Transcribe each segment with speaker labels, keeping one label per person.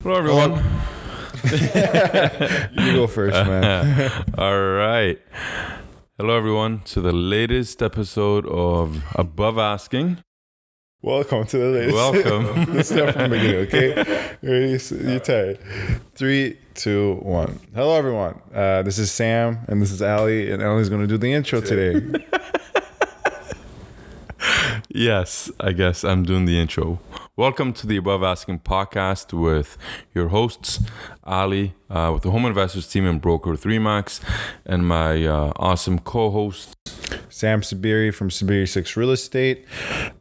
Speaker 1: Hello, everyone.
Speaker 2: You go first, man.
Speaker 1: All right. Hello, everyone, to the latest episode of Above Asking.
Speaker 2: Welcome to the latest.
Speaker 1: Welcome.
Speaker 2: Let's start from the beginning, okay? You're tired. 3, 2, 1. Hello, everyone. This is Sam, and this is Ali, and Ali's going to do the intro today.
Speaker 1: Yes, I guess I'm doing the intro. Welcome to the Above Asking podcast with your hosts, Ali, with the Home Investors team and Brokerage Remax, and my awesome co-host,
Speaker 2: Sam Saberi from SaberiSixRealEstate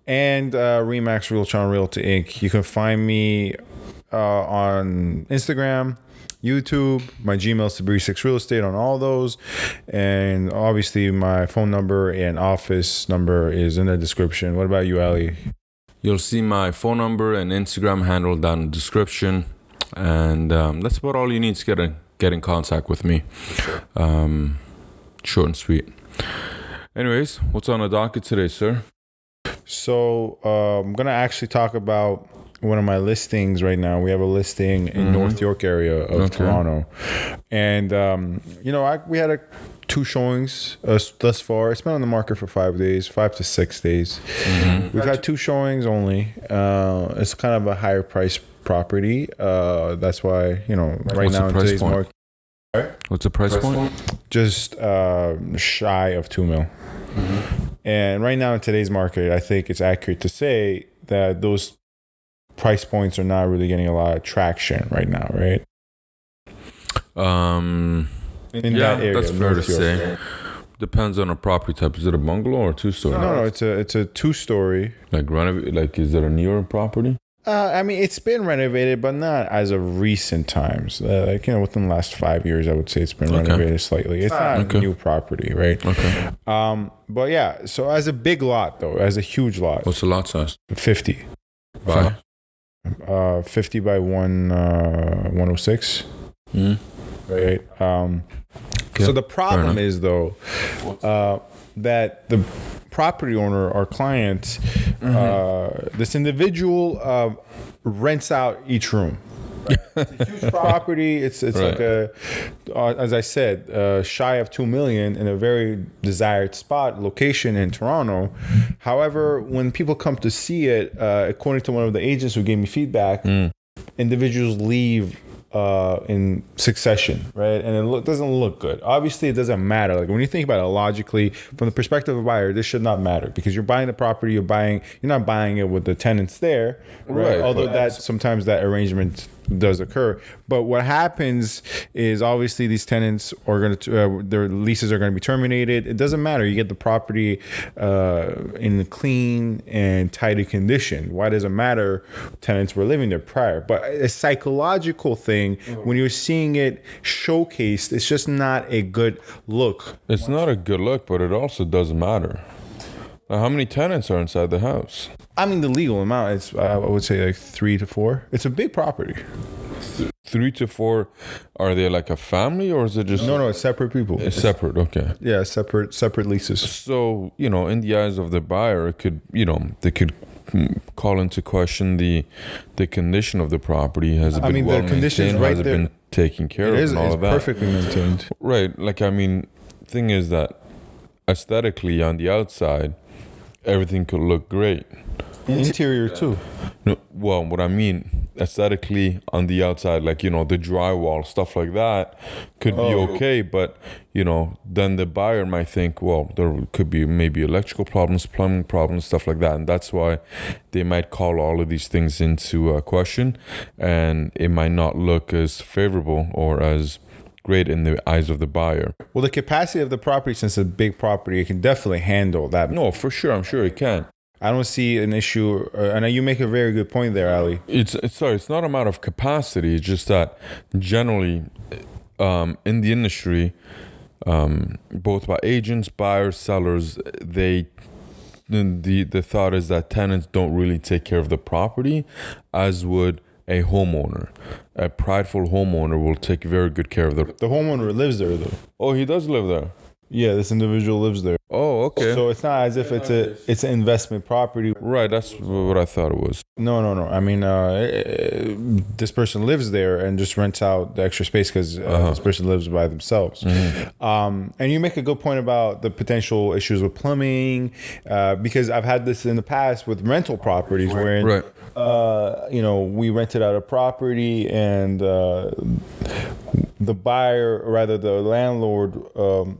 Speaker 2: and Remax Realtron Realty Inc. You can find me on Instagram, YouTube, my Gmail, SaberiSixRealEstate, on all those. And obviously my phone number and office number is in the description. What about you, Ali?
Speaker 1: You'll see my phone number and Instagram handle down in the description. And that's about all you need to get in contact with me. Short and sweet. Anyways, what's on the docket today, sir?
Speaker 2: So I'm going to actually talk about one of my listings right now. We have a listing in North York area of Toronto. And, we had 2 showings thus far. It's been on the market for 5 days, 5 to 6 days. We've had 2 showings only. It's kind of a higher price property. That's why, right now in today's market.
Speaker 1: What's the price point?
Speaker 2: Just shy of $2 million. And right now in today's market, I think it's accurate to say that those price points are not really getting a lot of traction right now, right? In that area,
Speaker 1: that's fair to say. Depends on the property type. Is it a bungalow or a 2-story?
Speaker 2: No, it's a 2-story.
Speaker 1: Is it a newer property?
Speaker 2: It's been renovated, but not as of recent times. Within the last 5 years, I would say it's been renovated slightly. It's not a new property, right?
Speaker 1: Okay.
Speaker 2: But yeah, so as a big lot, though, as a huge lot.
Speaker 1: What's the lot size?
Speaker 2: 50.
Speaker 1: By?
Speaker 2: 50 by 106. Right. So the problem is, though, that the property owner, our client, this individual rents out each room. Right? It's a huge property. It's like as I said, shy of $2 million in a very desired location in Toronto. However, when people come to see it, according to one of the agents who gave me feedback, individuals leave in succession, right? And it doesn't look good. Obviously, it doesn't matter. Like when you think about it logically, from the perspective of a buyer, this should not matter because you're buying the property. You're not buying it with the tenants there, right? Although sometimes that arrangement does occur. But what happens is obviously these tenants are going to their leases are going to be terminated. It doesn't matter. You get the property in clean and tidy condition. Why does it matter? Tenants were living there prior. But a psychological thing, when you're seeing it showcased, it's just not a good look.
Speaker 1: It's not a good look, but it also doesn't matter. Now, how many tenants are inside the house?
Speaker 2: The legal amount is, I would say, like 3 to 4. It's a big property.
Speaker 1: 3 to 4. Are they like a family, or is it just?
Speaker 2: No, it's separate people.
Speaker 1: It's separate. Okay.
Speaker 2: Yeah, separate leases.
Speaker 1: So in the eyes of the buyer, it could, they could call into question the condition of the property. Has it been well maintained? Has it been taken care of? And all of that.
Speaker 2: It's perfectly maintained.
Speaker 1: Right. Thing is that aesthetically on the outside, everything could look great.
Speaker 2: Interior too.
Speaker 1: No, well, what I mean, aesthetically on the outside, the drywall, stuff like that could be okay, but then the buyer might think, well, there could be maybe electrical problems, plumbing problems, stuff like that, and that's why they might call all of these things into question, and it might not look as favorable or as great in the eyes of the buyer.
Speaker 2: Well, the capacity of the property, since it's a big property, it can definitely handle that.
Speaker 1: No, for sure. I'm sure it can.
Speaker 2: I don't see an issue, and you make a very good point there, Ali.
Speaker 1: It's not a matter of capacity. It's just that generally, in the industry, both by agents, buyers, sellers, the thought is that tenants don't really take care of the property, as would a homeowner. A prideful homeowner will take very good care of the
Speaker 2: homeowner lives there, though.
Speaker 1: Oh, he does live there.
Speaker 2: Yeah, this individual lives there.
Speaker 1: Oh, okay.
Speaker 2: So it's not as if it's an investment property.
Speaker 1: Right, that's what I thought it was.
Speaker 2: No. I mean, this person lives there and just rents out the extra space because this person lives by themselves. And you make a good point about the potential issues with plumbing, because I've had this in the past with rental properties where, we rented out a property and the buyer, or rather the landlord,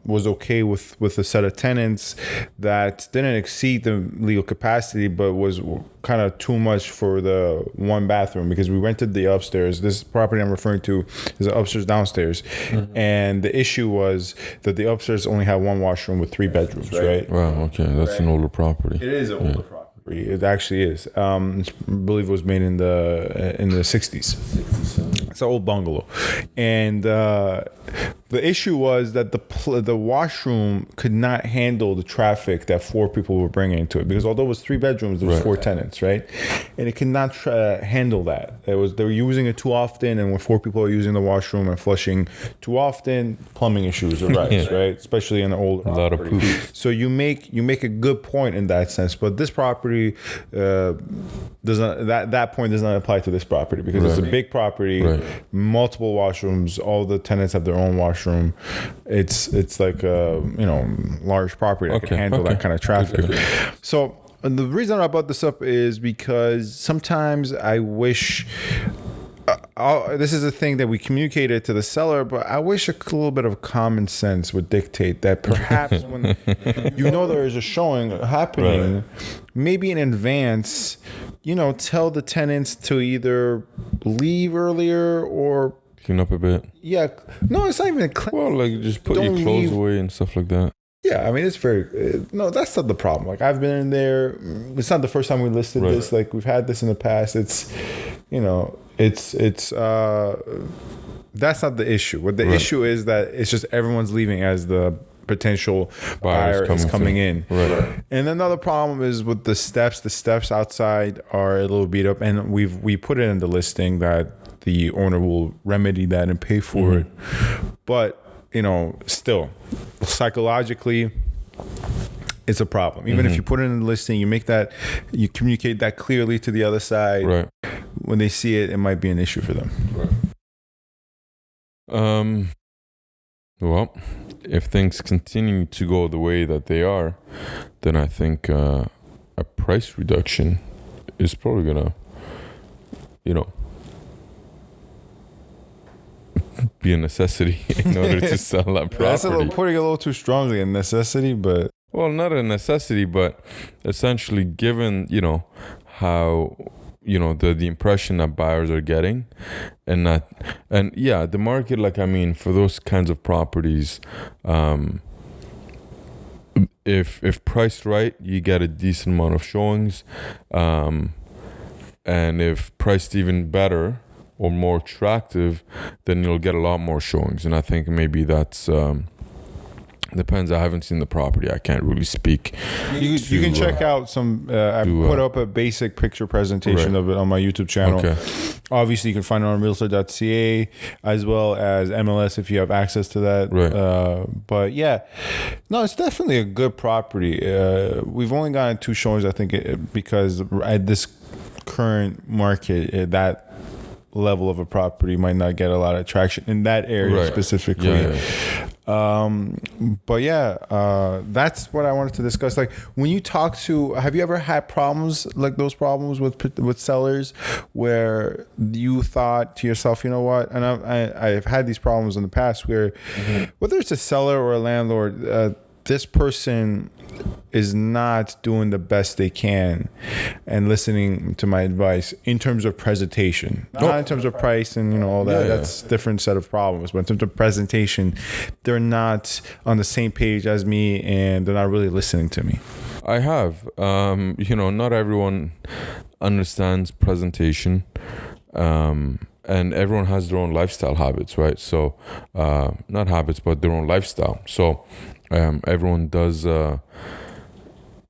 Speaker 2: was okay with a set of tenants that didn't exceed the legal capacity, but was kind of too much for the one bathroom, because we rented the upstairs. This property I'm referring to is the upstairs downstairs, and the issue was that the upstairs only had one washroom with 3 bedrooms, right?
Speaker 1: Wow, okay, that's an older property.
Speaker 2: It is an older property. It actually is. I believe it was made in the 60s. It's an old bungalow, and the issue was that the washroom could not handle the traffic that 4 people were bringing into it, because although it was 3 bedrooms, there was 4 tenants, right? And it could not handle that. They were using it too often, and when 4 people are using the washroom and flushing too often, plumbing issues arise, right? Especially in the old property.
Speaker 1: A lot of poop.
Speaker 2: So you make a good point in that sense, but this property does not. That point does not apply to this property, because it's a big property, multiple washrooms. All the tenants have their own washroom. It's like a large property that can handle that kind of traffic. So the reason I brought this up is because sometimes I wish. This is a thing that we communicated to the seller, but I wish a little bit of common sense would dictate that perhaps when there is a showing happening, maybe in advance, tell the tenants to either leave earlier or
Speaker 1: clean up a bit.
Speaker 2: Yeah. No, it's not even
Speaker 1: well, like just put your clothes away and stuff like that.
Speaker 2: Yeah, I mean, it's very... no, that's not the problem. Like, I've been in there. It's not the first time we listed this. Like, we've had this in the past. It's, that's not the issue. What the issue is that it's just everyone's leaving as the potential buyer is coming in. Right. And another problem is with the steps. The steps outside are a little beat up, and we put it in the listing that the owner will remedy that and pay for it. But still, psychologically, it's a problem. Even if you put it in the listing, you communicate that clearly to the other side. Right. When they see it, it might be an issue for them.
Speaker 1: Right. Well, if things continue to go the way that they are, then I think a price reduction is probably gonna, be a necessity in order to sell that property.
Speaker 2: That's putting it a little too strongly, a necessity, but...
Speaker 1: Well, not a necessity, but essentially given, how, the impression that buyers are getting the market, for those kinds of properties, if priced right, you get a decent amount of showings, and if priced even better or more attractive, then you'll get a lot more showings. And I think maybe that's depends. I haven't seen the property. I can't really speak.
Speaker 2: You can check out some. I put up a basic picture presentation of it on my YouTube channel. Okay. Obviously, you can find it on realtor.ca as well as MLS if you have access to that. Right. But yeah, no, it's definitely a good property. We've only gotten 2 showings, I think, because at this current market, that level of a property might not get a lot of traction in that area specifically. But that's what I wanted to discuss. Like, when you talk to, have you ever had problems like those problems with sellers where you thought to yourself, you know what? And I've had these problems in the past where whether it's a seller or a landlord, this person is not doing the best they can and listening to my advice in terms of presentation, not in terms of price and all that. That's a different set of problems. But in terms of presentation, they're not on the same page as me, and they're not really listening to me.
Speaker 1: I have, not everyone understands presentation, and everyone has their own lifestyle habits, right? So, not habits, but their own lifestyle. So, everyone does.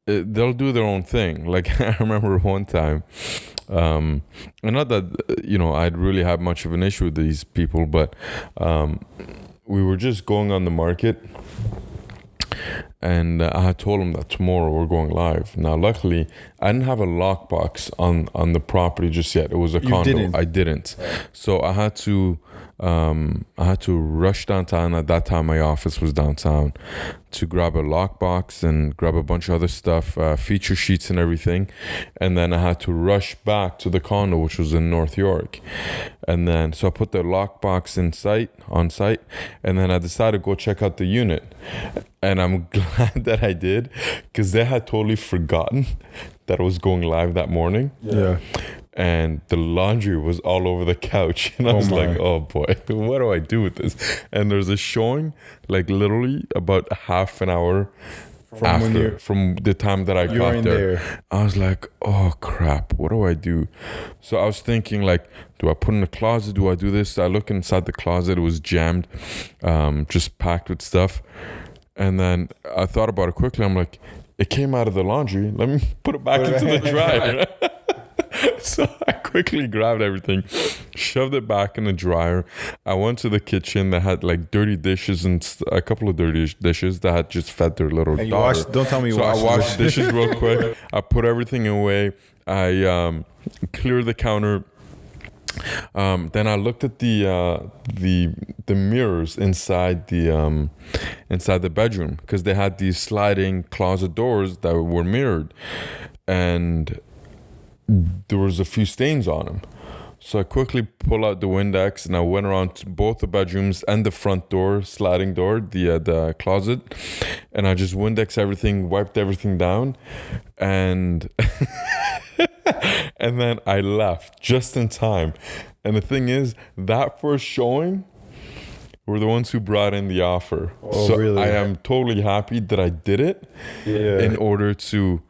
Speaker 1: They'll do their own thing. Like, I remember one time, and not that I'd really have much of an issue with these people, but we were just going on the market, And I had told him that tomorrow we're going live. Now, luckily, I didn't have a lockbox on the property just yet. It was a condo.
Speaker 2: Didn't.
Speaker 1: I didn't. So I had to rush downtown. At that time, my office was downtown, to grab a lockbox and grab a bunch of other stuff, feature sheets and everything. And then I had to rush back to the condo, which was in North York. And then, so I put the lockbox on site, and then I decided to go check out the unit. And I'm glad that I did, because they had totally forgotten that I was going live that morning.
Speaker 2: Yeah.
Speaker 1: And the laundry was all over the couch. And I was like, oh boy, what do I do with this? And there's a showing, like literally about half an hour from the time that I got there. I was like, oh crap, what do I do? So I was thinking, like, do I put in the closet? Do I do this? I look inside the closet. It was jammed, just packed with stuff. And then I thought about it quickly. I'm like, it came out of the laundry. Let me put it back into the dryer. So I quickly grabbed everything, shoved it back in the dryer. I went to the kitchen that had like dirty dishes and a couple of dirty dishes that had just fed their little daughter.
Speaker 2: Don't tell me you washed.
Speaker 1: So I washed dishes real quick. I put everything away. I cleared the counter. Then I looked at the mirrors inside the bedroom, because they had these sliding closet doors that were mirrored, and there was a few stains on them. So I quickly pulled out the Windex and I went around to both the bedrooms and the front door, sliding door, the closet, and I just Windex everything, wiped everything down, and and then I left just in time. And the thing is, that first showing were the ones who brought in the offer.
Speaker 2: Oh,
Speaker 1: so
Speaker 2: really?
Speaker 1: I am totally happy that I did it in order to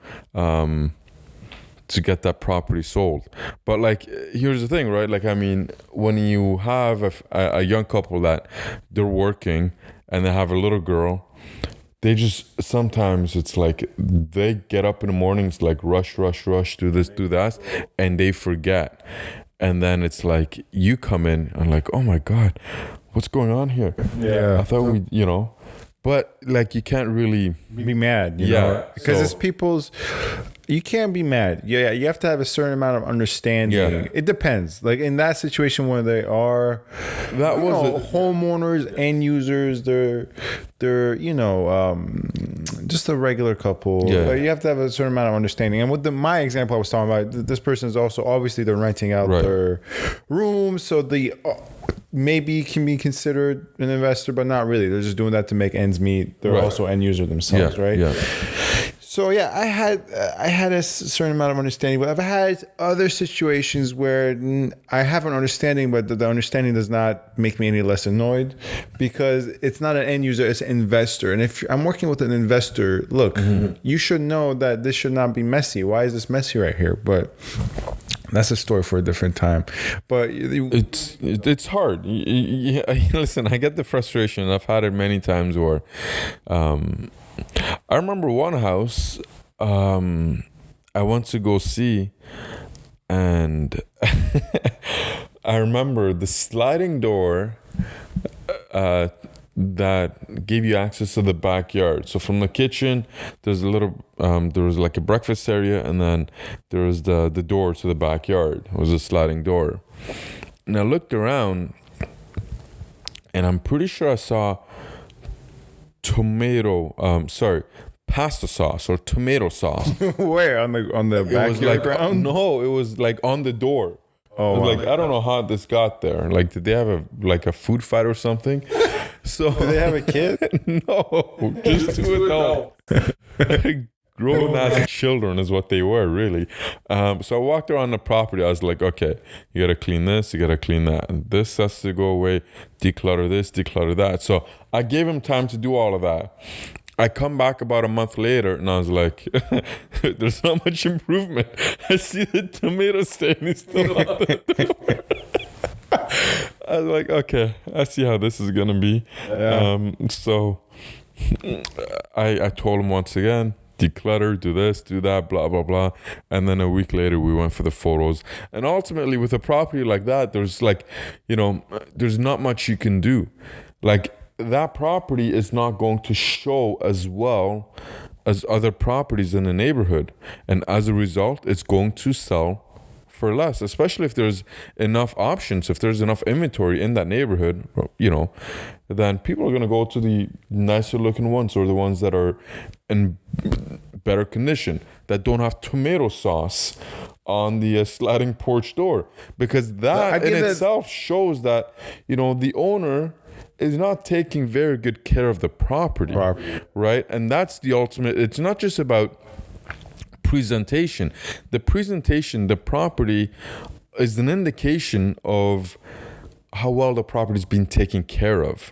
Speaker 1: get that property sold. But like, here's the thing, right? Like, I mean, when you have a young couple that they're working and they have a little girl, they just, sometimes it's like they get up in the mornings, like rush, do this, do that, and they forget. And then it's like you come in and like, oh my God, what's going on here?
Speaker 2: Yeah.
Speaker 1: I thought but like, you can't really
Speaker 2: be mad, you know, because it's people's. You can't be mad. Yeah, you have to have a certain amount of understanding. Yeah. It depends. Like in that situation where they are, homeowners, end users. They're just a regular couple. Yeah. You have to have a certain amount of understanding. And with my example I was talking about, this person is also obviously they're renting out their room, so the maybe can be considered an investor, but not really. They're just doing that to make ends meet. They're also end user themselves, right? Yeah. So yeah, I had a certain amount of understanding, but I've had other situations where I have an understanding, but the understanding does not make me any less annoyed, because it's not an end user, it's an investor. And if I'm working with an investor, look, you should know that this should not be messy. Why is this messy right here? But that's a story for a different time. But
Speaker 1: it's hard. Listen, I get the frustration. I've had it many times where I remember one house I went to go see, and I remember the sliding door that gave you access to the backyard. So from the kitchen, there's a little, there was like a breakfast area, and then there was the door to the backyard. It was a sliding door. And I looked around, and I'm pretty sure I saw pasta sauce or tomato sauce.
Speaker 2: Where? On the backyard ground?
Speaker 1: No, it was like on the door. Oh, wow. Like, I don't know how this got there. Like, did they have a food fight or something? So
Speaker 2: did they have a kid?
Speaker 1: No, just two adults. Grown ass children is what they were, really. So I walked around the property. I was like, okay, you gotta clean this, you gotta clean that, and this has to go away. Declutter this, declutter that. So I gave him time to do all of that. I come back about a month later, and I was like, there's not much improvement. I see the tomato stain is still on the door. I was like, okay, I see how this is gonna be. Yeah. So I told him once again, declutter, do this, do that, blah, blah, blah. And then a week later, we went for the photos. And ultimately, with a property like that, there's like, there's not much you can do. Like, that property is not going to show as well as other properties in the neighborhood. And as a result, it's going to sell for less, especially if there's enough options, if there's enough inventory in that neighborhood, then people are going to go to the nicer looking ones, or the ones that are in better condition, that don't have tomato sauce on the sliding porch door, because that in itself shows that, the owner is not taking very good care of the property, right? And that's the ultimate. It's not just about presentation. The property is an indication of how well the property is being taken care of.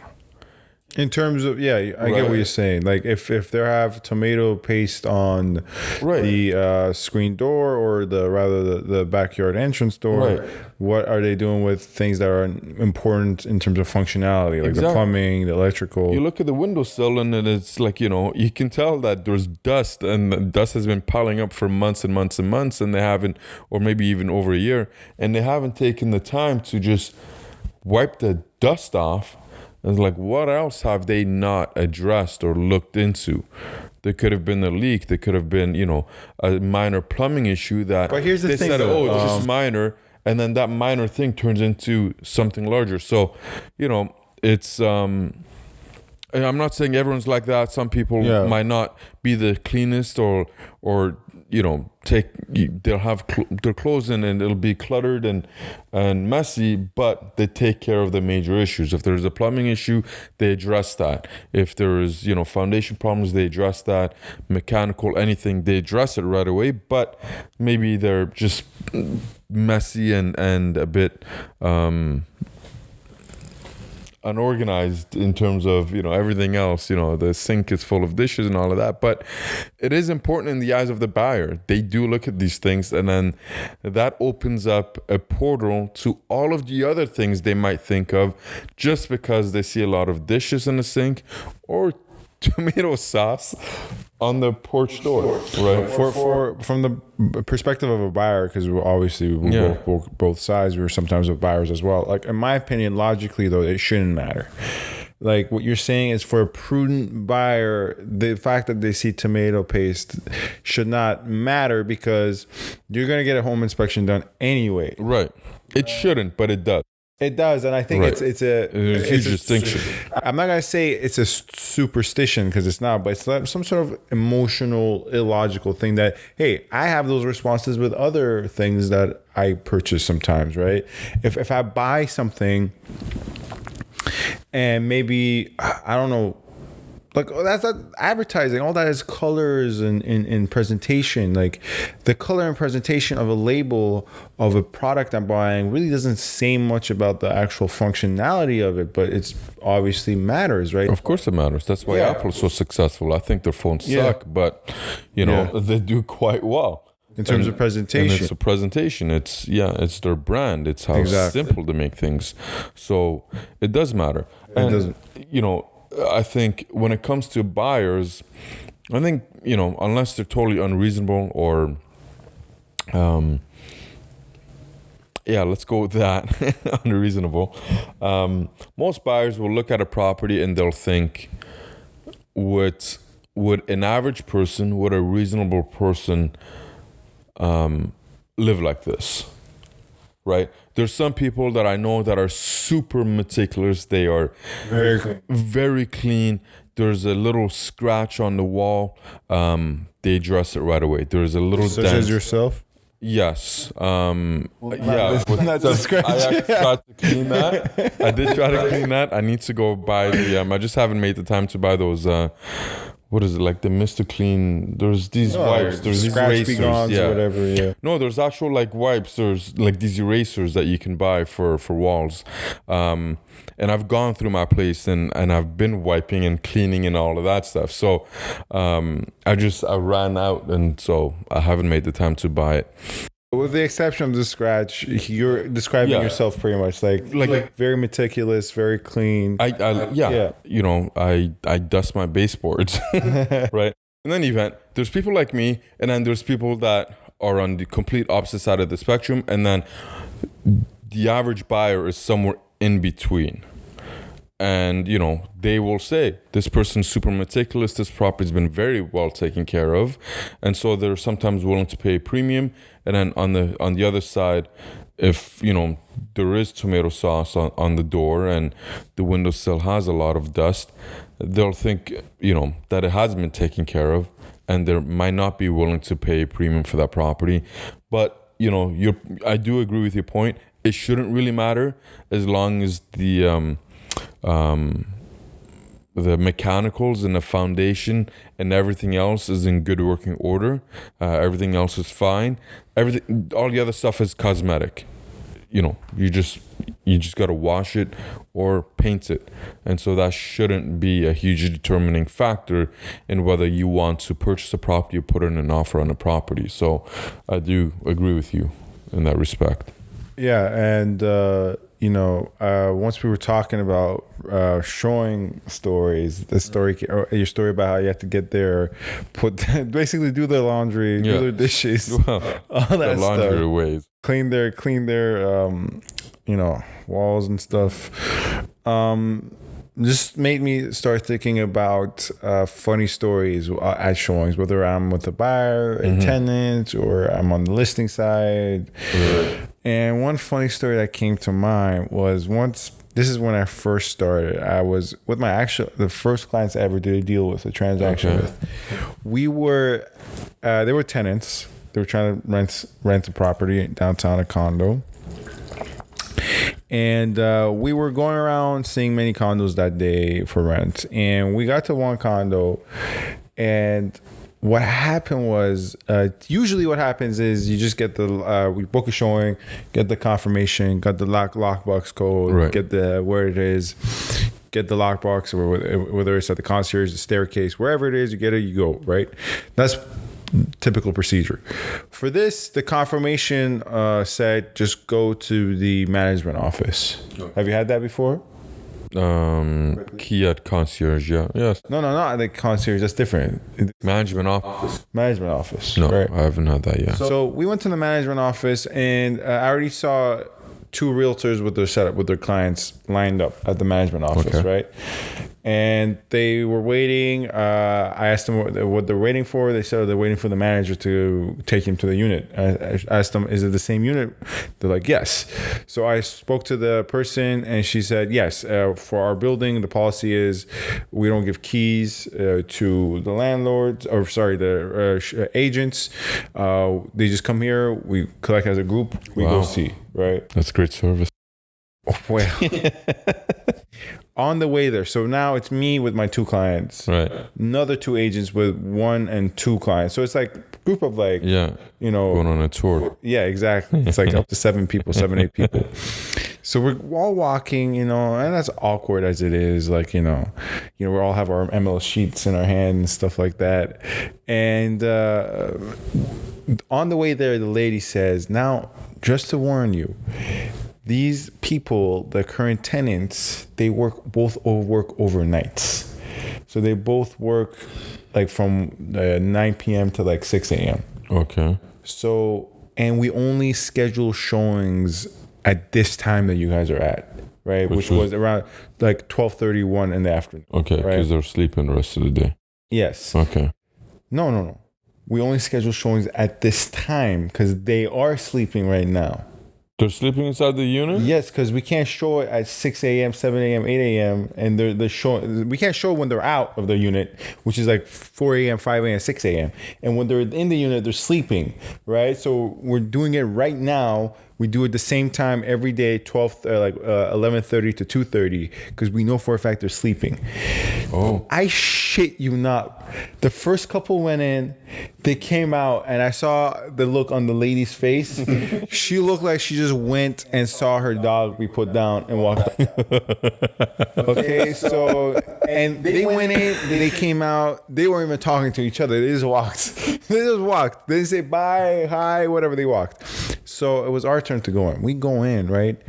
Speaker 2: In terms of, I get what you're saying. Like if they have tomato paste on the screen door, or the backyard entrance door, what are they doing with things that are important in terms of functionality, like the plumbing, the electrical?
Speaker 1: You look at the windowsill, and it's like, you can tell that there's dust, and the dust has been piling up for months and months and months, and they haven't, or maybe even over a year, and they haven't taken the time to just wipe the dust off. It's like, what else have they not addressed or looked into? There could have been a leak. There could have been, a minor plumbing issue that.
Speaker 2: But here's the thing,
Speaker 1: said, it's just minor, and then that minor thing turns into something larger. So, it's. I'm not saying everyone's like that. Some people might not be the cleanest, or they'll have their clothes in and it'll be cluttered and messy, but they take care of the major issues. If there's a plumbing issue, they address that. If there is, foundation problems, they address that. Mechanical, anything, they address it right away, but maybe they're just messy and a bit unorganized in terms of everything else. The sink is full of dishes and all of that, but it is important in the eyes of the buyer. They do look at these things, and then that opens up a portal to all of the other things they might think of, just because they see a lot of dishes in the sink or tomato sauce on the porch door, right?
Speaker 2: From the perspective of a buyer, because obviously both sides, we're sometimes with buyers as well. Like, in my opinion, logically though, it shouldn't matter. Like, what you're saying is, for a prudent buyer, the fact that they see tomato paste should not matter, because you're going to get a home inspection done anyway.
Speaker 1: Right. It shouldn't, but it does.
Speaker 2: It does, and I think it's a
Speaker 1: huge distinction.
Speaker 2: I'm not gonna say it's a superstition, because it's not, but it's like some sort of emotional, illogical thing that, hey, I have those responses with other things that I purchase sometimes, right? If I buy something and maybe, I don't know, like, that's not advertising. All that is colors and presentation. Like, the color and presentation of a label of a product I'm buying really doesn't say much about the actual functionality of it, but it's obviously matters, right?
Speaker 1: Of course it matters. That's why Apple's so successful. I think their phones suck, but they do quite well.
Speaker 2: In terms of presentation.
Speaker 1: And it's a presentation. It's their brand. It's how simple they make things. So it does matter. And, it doesn't. I think when it comes to buyers, I think, unless they're totally unreasonable, or, let's go with that, unreasonable. Most buyers will look at a property and they'll think, would an average person, would a reasonable person live like this? Right? There's some people that I know that are super meticulous. They are very clean. There's a little scratch on the wall. They address it right away. There's a little
Speaker 2: dent. Such as yourself?
Speaker 1: Yes.
Speaker 2: That's a scratch.
Speaker 1: I actually tried to clean that. I did try to clean that. I need to go buy the. I just haven't made the time to buy those. What is it, like the Mr. Clean? There's these wipes. There's these erasers.
Speaker 2: Or whatever.
Speaker 1: No, there's actual like wipes. There's like these erasers that you can buy for walls. And I've gone through my place and I've been wiping and cleaning and all of that stuff. So I ran out, and so I haven't made the time to buy it.
Speaker 2: With the exception of the scratch, you're describing yourself pretty much like very meticulous, very clean.
Speaker 1: I dust my baseboards, right? In any event, there's people like me, and then there's people that are on the complete opposite side of the spectrum, and then the average buyer is somewhere in between. And, you know, they will say, this person's super meticulous, this property's been very well taken care of. And so they're sometimes willing to pay a premium. And then on the other side, if, you know, there is tomato sauce on the door and the window still has a lot of dust, they'll think, you know, that it has been taken care of, and they might not be willing to pay a premium for that property. But, you know, I do agree with your point. It shouldn't really matter as long as the mechanicals and the foundation and everything else is in good working order. Everything else is fine. All the other stuff is cosmetic. You know, you just got to wash it or paint it. And so that shouldn't be a huge determining factor in whether you want to purchase a property or put in an offer on a property. So I do agree with you in that respect.
Speaker 2: Yeah, and you know, once we were talking about showing stories, your story about how you have to get there, basically do their laundry, do their dishes, all that
Speaker 1: laundry
Speaker 2: stuff,
Speaker 1: ways,
Speaker 2: clean their you know, walls and stuff. Just made me start thinking about funny stories at showings, whether I'm with a buyer, a tenant, or I'm on the listing side. And one funny story that came to mind was this is when I first started. I was with the first clients I ever did a deal with, a transaction with. They were tenants. They were trying to rent a property downtown, a condo. And we were going around seeing many condos that day for rent. And we got to one condo, and what happened was, usually what happens is you just get we book a showing, get the confirmation, got the lockbox code,
Speaker 1: right,
Speaker 2: get where it is, get the lockbox, or whether it's at the concierge, the staircase, wherever it is, you get it, you go, right? That's typical procedure. For this, the confirmation said just go to the management office. Okay. Have you had that before?
Speaker 1: Key at concierge, yeah. Yes.
Speaker 2: No, not the concierge. That's different.
Speaker 1: Management office.
Speaker 2: Management office.
Speaker 1: No,
Speaker 2: right?
Speaker 1: I haven't had that yet.
Speaker 2: So we went to the management office, and I already saw two realtors with their setup, with their clients lined up at the management office, right? And they were waiting. I asked them what they're waiting for. They said they're waiting for the manager to take him to the unit. I asked them, is it the same unit? They're like, yes. So I spoke to the person, and she said, yes, for our building, the policy is we don't give keys to the landlords, or sorry, the agents. They just come here, we collect as a group, we go see, right?
Speaker 1: That's great service.
Speaker 2: Well, on the way there, so now it's me with my two clients,
Speaker 1: right?
Speaker 2: Another two agents with 1 and 2 clients. So it's like a group of you know,
Speaker 1: going on a tour.
Speaker 2: Yeah, exactly. It's like up to 7 people, 7, 8 people. So we're all walking, you know, and that's awkward as it is. Like, you know, we all have our MLS sheets in our hand and stuff like that. And on the way there, the lady says, now, just to warn you, these people, the current tenants, they both work overnights. So they both work like from 9 p.m. to like 6 a.m.
Speaker 1: Okay.
Speaker 2: So, and we only schedule showings at this time that you guys are at, right? Which was around like 12:31 in the afternoon.
Speaker 1: Okay, because they're sleeping the rest of the day.
Speaker 2: Yes.
Speaker 1: Okay.
Speaker 2: No. We only schedule showings at this time because they are sleeping right now.
Speaker 1: They're sleeping inside the unit?
Speaker 2: Yes, because we can't show it at 6 a.m., 7 a.m., 8 a.m. And they're showing. We can't show when they're out of the unit, which is like 4 a.m., 5 a.m., 6 a.m. And when they're in the unit, they're sleeping, right? So we're doing it right now. We do it the same time every day, 11:30 to 2:30, because we know for a fact they're sleeping.
Speaker 1: Oh.
Speaker 2: I shit you not. The first couple went in, they came out, and I saw the look on the lady's face. She looked like she just went and saw her dog be put down and walked out. Okay, so, and they went in, they came out, they weren't even talking to each other. They just walked. They didn't say bye, hi, whatever, they walked. So it was our turn to go in. We go in, right?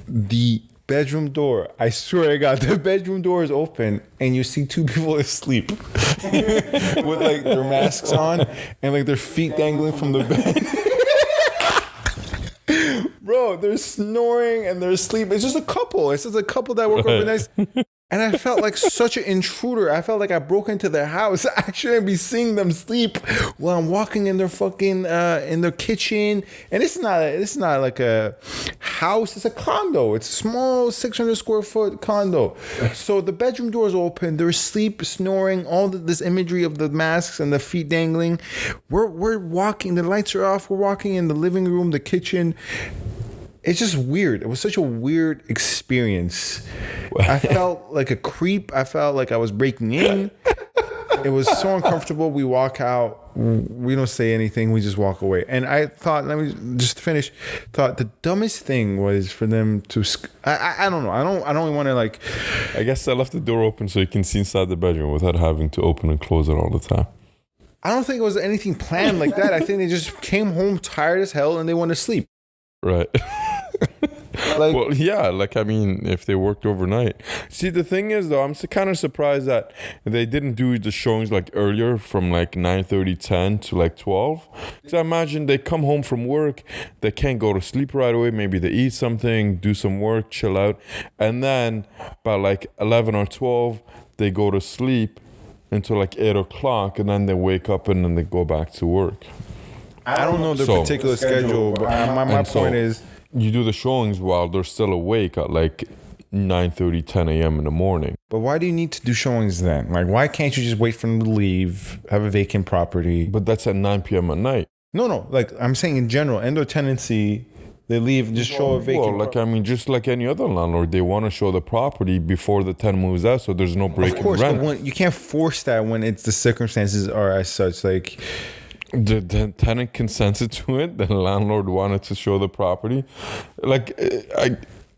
Speaker 2: The bedroom door, I swear to God, the bedroom door is open and you see two people asleep with like their masks on and like their feet dangling from the bed. Bro, they're snoring and they're asleep. It's just a couple. It's just a couple that work overnight. And I felt like such an intruder. I felt like I broke into their house. I shouldn't be seeing them sleep while I'm walking in their fucking in their kitchen. And it's not like a house. It's a condo. It's a small 600 square foot condo. So the bedroom door is open. They're asleep, snoring. All this imagery of the masks and the feet dangling. We're walking. The lights are off. We're walking in the living room, the kitchen. It's just weird. It was such a weird experience. I felt like a creep. I felt like I was breaking in. It was so uncomfortable. We walk out. We don't say anything. We just walk away. And I thought, let me just finish. Thought the dumbest thing was for them to. I don't know. I don't want to like.
Speaker 1: I guess I left the door open so you can see inside the bedroom without having to open and close it all the time.
Speaker 2: I don't think it was anything planned like that. I think they just came home tired as hell and they wanted to sleep.
Speaker 1: Right. Well, yeah, like, I mean, if they worked overnight. See, the thing is, though, I'm kind of surprised that they didn't do the showings, like, earlier from, like, 9:30, 10 to, like, 12. Because I imagine they come home from work, they can't go to sleep right away. Maybe they eat something, do some work, chill out. And then by, like, 11 or 12, they go to sleep until, like, 8 o'clock. And then they wake up and then they go back to work.
Speaker 2: I don't know the particular schedule, but my point is...
Speaker 1: You do the showings while they're still awake at like 9:30, 10 a.m. in the morning.
Speaker 2: But why do you need to do showings then? Like, why can't you just wait for them to leave, have a vacant property?
Speaker 1: But that's at 9 p.m. at night.
Speaker 2: No. Like, I'm saying in general, end of tenancy, they leave, just show a vacant
Speaker 1: property. Well, like, I mean, just like any other landlord, they want to show the property before the tenant moves out, so there's no break in rent.
Speaker 2: Of course, but you can't force that when it's the circumstances are as such. Like...
Speaker 1: The tenant consented to it. The landlord wanted to show the property. Like,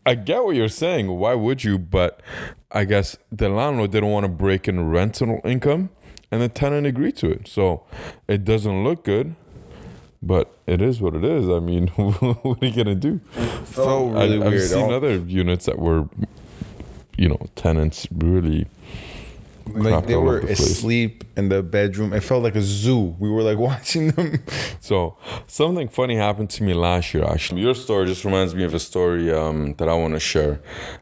Speaker 1: I get what you're saying. Why would you? But I guess the landlord didn't want to break in rental income, and the tenant agreed to it. So it doesn't look good, but it is what it is. I mean, what are you gonna do?
Speaker 2: Felt really weird.
Speaker 1: I've seen other units that were, tenants really.
Speaker 2: Like they were asleep in the bedroom. It felt like a zoo. We were like watching them.
Speaker 1: So something funny happened to me last year, actually. Your story just reminds me of a story that I want to share.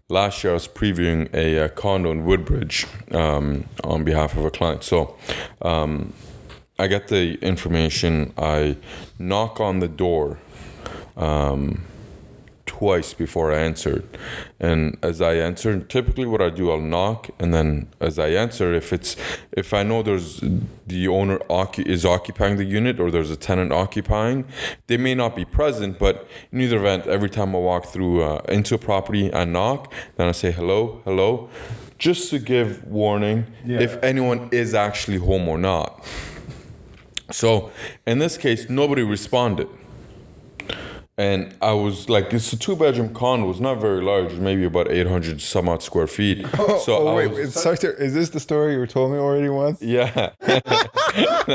Speaker 1: Last year I was previewing a condo in Woodbridge on behalf of a client. So I get the information. I knock on the door twice before I answered. And as I answered, typically what I do, I'll knock, and then as I answer, if I know there's the owner is occupying the unit or there's a tenant occupying, they may not be present, but in either event, every time I walk through into a property, I knock, then I say hello, just to give warning if anyone is actually home or not. So in this case, nobody responded. And I was like, it's a 2-bedroom condo. It's not very large. It's maybe about 800 some odd square feet.
Speaker 2: Is this the story you told me already once?
Speaker 1: Yeah. And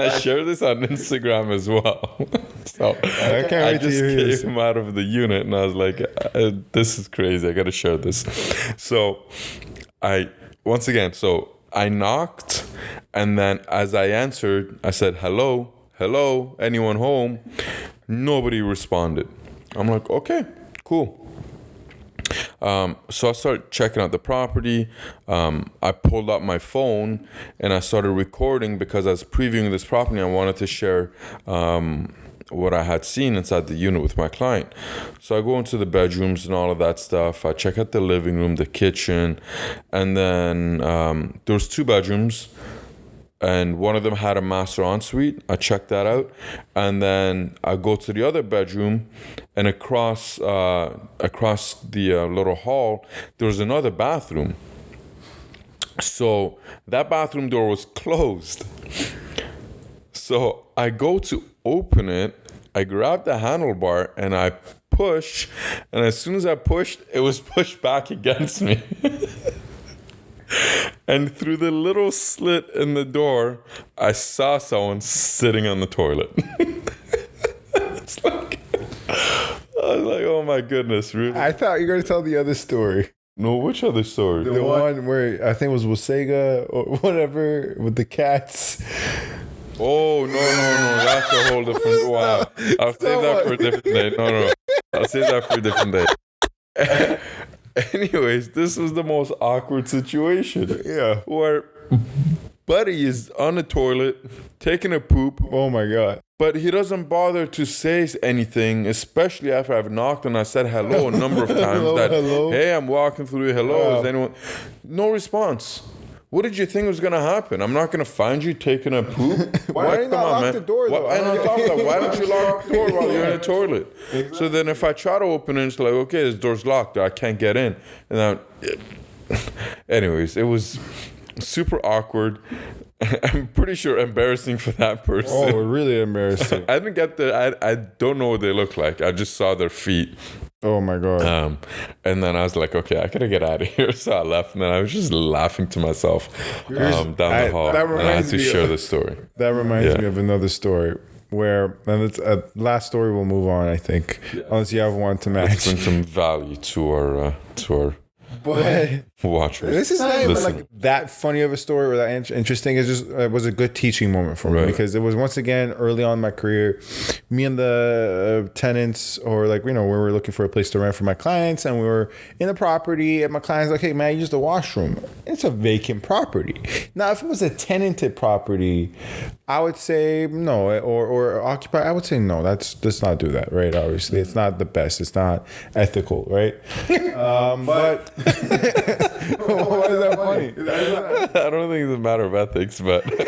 Speaker 1: I shared this on Instagram as well. So I just came out of the unit and I was like, this is crazy. I got to share this. So I knocked, and then as I answered, I said, hello, anyone home? Nobody responded. I'm like, okay, cool. So I started checking out the property. I pulled out my phone and I started recording because I was previewing this property. I wanted to share what I had seen inside the unit with my client. So I go into the bedrooms and all of that stuff. I check out the living room, the kitchen, and then there was 2 bedrooms. And one of them had a master ensuite. I checked that out. And then I go to the other bedroom, and across the little hall, there was another bathroom. So that bathroom door was closed. So I go to open it. I grab the handlebar, and I push. And as soon as I pushed, it was pushed back against me. And through the little slit in the door, I saw someone sitting on the toilet. I was like, oh my goodness, really?
Speaker 2: I thought you were going to tell the other story.
Speaker 1: No, which other story?
Speaker 2: The one where I think it was Mosadeq or whatever with the cats.
Speaker 1: Oh, no. That's a whole different... Wow. I'll save that for a different day. No. I'll save that for a different day. Anyways, this was the most awkward situation.
Speaker 2: Yeah.
Speaker 1: Where Buddy is on the toilet, taking a poop.
Speaker 2: Oh my God.
Speaker 1: But he doesn't bother to say anything, especially after I've knocked and I said hello a number of times.
Speaker 2: Hello.
Speaker 1: Hey, I'm walking through. Hello, is anyone? No response. What did you think was going to happen? I'm not going to find you taking a poop?
Speaker 2: Why did you not lock the door, though?
Speaker 1: Why don't you lock the door while you're in the toilet? Exactly. So then if I try to open it, it's like, okay, this door's locked. I can't get in. And anyways, it was super awkward. I'm pretty sure embarrassing for that person.
Speaker 2: Oh, really embarrassing.
Speaker 1: I didn't get I don't know what they look like. I just saw their feet.
Speaker 2: Oh my God.
Speaker 1: And then I was like, okay, I gotta get out of here. So I left, and then I was just laughing to myself down the hall. And I had to share the story.
Speaker 2: That reminds me of another story where, and it's a last story, we'll move on, I think. Yeah. Unless you have one to match.
Speaker 1: Let's bring some value to our
Speaker 2: but
Speaker 1: watchers.
Speaker 2: This is not even like that funny of a story or that interesting. It's just, it was a good teaching moment for me because it was, once again, early on in my career, me and the tenants, or like, we were looking for a place to rent for my clients, and we were in the property, and my client's like, hey man, I use the washroom. It's a vacant property. Now, if it was a tenanted property, I would say no, or occupied, I would say no, let's not do that, right? Obviously, it's not the best. It's not ethical, right? But why is that funny?
Speaker 1: I don't think it's a matter of ethics, but
Speaker 2: that's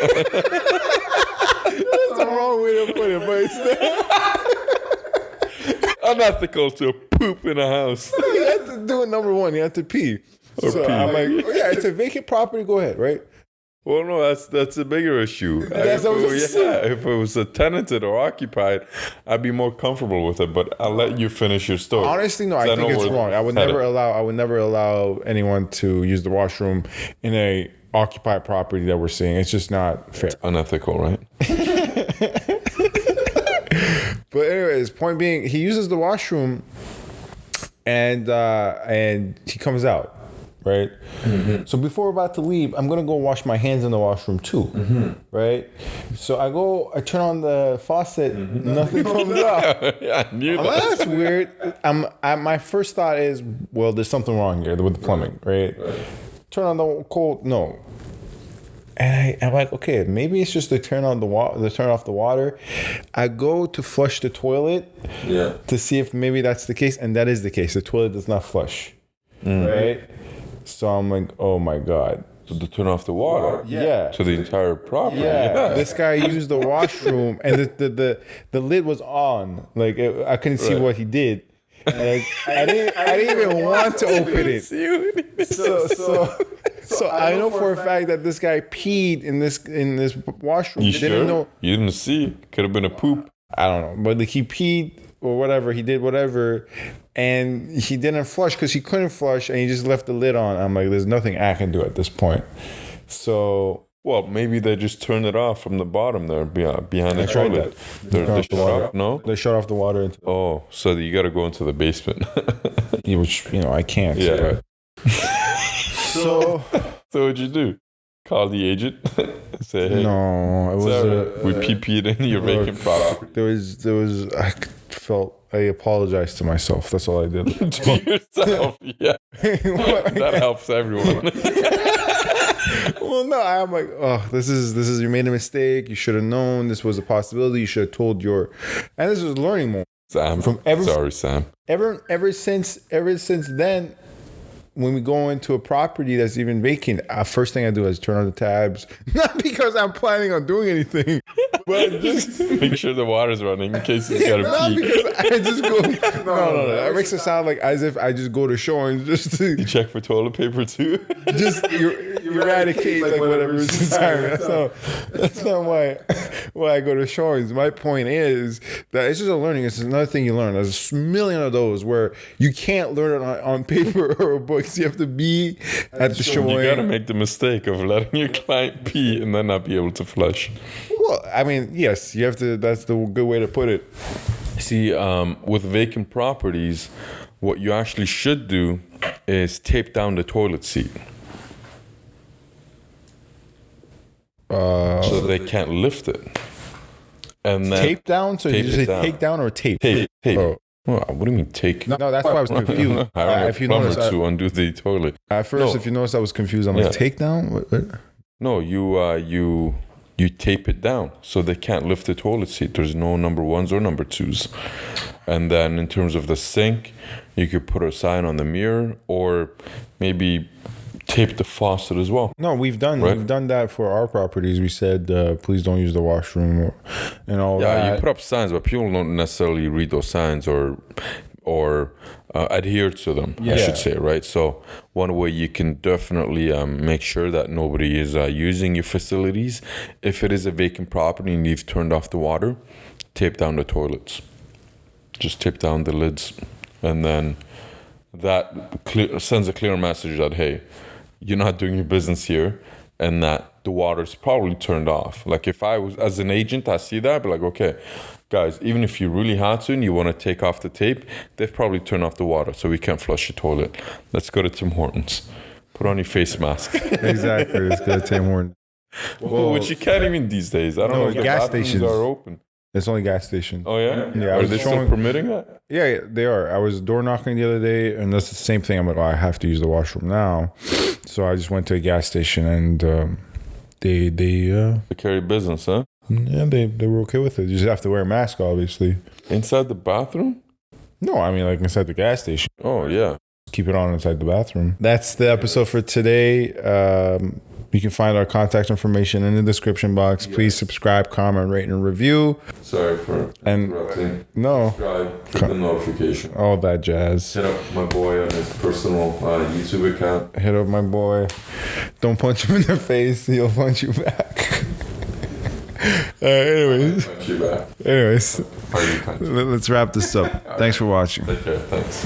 Speaker 2: the wrong way to put it. But it's
Speaker 1: unethical to poop in a house.
Speaker 2: You have to do it. Number one, you have to pee.
Speaker 1: Or
Speaker 2: so
Speaker 1: pee.
Speaker 2: I'm like, yeah, it's a vacant property. Go ahead, right?
Speaker 1: Well, no, that's a bigger issue. If it was a tenanted or occupied, I'd be more comfortable with it. But I'll let you finish your story.
Speaker 2: Honestly, no, I think it's wrong. I would never allow anyone to use the washroom in a occupied property that we're seeing. It's just not fair.
Speaker 1: It's unethical, right?
Speaker 2: But anyways, point being, he uses the washroom, and he comes out. Right? Mm-hmm. So before we're about to leave, I'm going to go wash my hands in the washroom too. Mm-hmm. Right? So I turn on the faucet, nothing comes out.
Speaker 1: Yeah, I knew that.
Speaker 2: That's weird. My first thought is, well, there's something wrong here with the plumbing, right? Turn on the cold, no. And I'm like, okay, maybe it's just to turn off the water. I go to flush the toilet to see if maybe that's the case, and that is the case. The toilet does not flush. Right? So I'm like, oh my God.
Speaker 1: So to turn off the water?
Speaker 2: Yeah.
Speaker 1: To the entire property?
Speaker 2: Yeah. This guy used the washroom, and the lid was on. Like, I couldn't see what he did. Like, I didn't even want to open it. So I know for a fact that this guy peed in this washroom.
Speaker 1: You sure? You didn't see? Could have been a poop.
Speaker 2: I don't know. But like, he peed or whatever. He did whatever. And he didn't flush because he couldn't flush, and he just left the lid on. I'm like, there's nothing I can do at this point. So,
Speaker 1: well, maybe they just turned it off from the bottom there behind the toilet. They shut off, no?
Speaker 2: They shut off the water.
Speaker 1: So you got to go into the basement.
Speaker 2: Which, I can't.
Speaker 1: Yeah.
Speaker 2: So
Speaker 1: what'd you do? Call the agent? Say, hey.
Speaker 2: No, it was
Speaker 1: we PP'd in your vacant property.
Speaker 2: There was. I apologized to myself. That's all I did.
Speaker 1: To yourself, yeah. That helps everyone.
Speaker 2: Well, no, I'm like, oh, this is you made a mistake. You should have known this was a possibility. You should have told and this was a learning moment.
Speaker 1: Sam, sorry, Sam.
Speaker 2: Ever since then, when we go into a property that's even vacant, first thing I do is turn on the tabs. Not because I'm planning on doing anything, but just
Speaker 1: make sure the water's running in case you gotta pee.
Speaker 2: Because I just go. No. That makes it sound like as if I just go to showings just to.
Speaker 1: You check for toilet paper too.
Speaker 2: Just eradicate like whatever is inside. That's not why I go to showings. My point is that it's just a learning. It's another thing you learn. There's a million of those where you can't learn it on paper or a book. You have to be at the showing.
Speaker 1: You gotta make the mistake of letting your client pee and then not be able to flush.
Speaker 2: Well, I mean, yes, you have to. That's the good way to put it.
Speaker 1: See, with vacant properties, what you actually should do is tape down the toilet seat. So they can't lift it. And then
Speaker 2: tape down? So you just say take down or tape?
Speaker 1: Tape.
Speaker 2: Oh.
Speaker 1: Well, what do you mean take?
Speaker 2: No, that's why I was confused.
Speaker 1: I don't
Speaker 2: If you notice,
Speaker 1: to undo the toilet.
Speaker 2: At first, if you notice, I was confused. I'm like, takedown? What?
Speaker 1: No, you tape it down so they can't lift the toilet seat. There's no number ones or number twos. And then in terms of the sink, you could put a sign on the mirror or maybe tape the faucet as well.
Speaker 2: No, we've done that for our properties. We said, please don't use the washroom and all that.
Speaker 1: Yeah, you put up signs, but people don't necessarily read those signs or adhere to them, I should say, right? So one way you can definitely make sure that nobody is using your facilities, if it is a vacant property and you've turned off the water, tape down the toilets. Just tape down the lids. And then that sends a clear message that, hey, you're not doing your business here and that the water's probably turned off. Like if I was, as an agent, I see that, I'd be like, okay, guys, even if you really had to and you want to take off the tape, they've probably turned off the water, so we can't flush your toilet. Let's go to Tim Hortons. Put on your face mask.
Speaker 2: Exactly. Let's go to Tim Hortons.
Speaker 1: Well, which you can't even these days. I don't know if the gas stations are open.
Speaker 2: It's only gas stations.
Speaker 1: Oh, yeah?
Speaker 2: Yeah.
Speaker 1: Are they still permitting that?
Speaker 2: Yeah, they are. I was door knocking the other day, and that's the same thing. I'm like, I have to use the washroom now. So I just went to a gas station, and they
Speaker 1: carry business, huh?
Speaker 2: Yeah, they were okay with it. You just have to wear a mask, obviously.
Speaker 1: Inside the bathroom?
Speaker 2: No, I mean like inside the gas station.
Speaker 1: Oh, yeah.
Speaker 2: Keep it on inside the bathroom. That's the episode for today. You can find our contact information in the description box. Yes. Please subscribe, comment, rate, and review.
Speaker 1: Sorry for interrupting.
Speaker 2: No.
Speaker 1: Subscribe, click the notification.
Speaker 2: All that jazz.
Speaker 1: Hit up my boy on his personal YouTube account.
Speaker 2: Hit up my boy. Don't punch him in the face. He'll punch you back. Anyways. Punch you back. Anyways. Let's wrap this up. Thanks for watching.
Speaker 1: Take care. Thanks.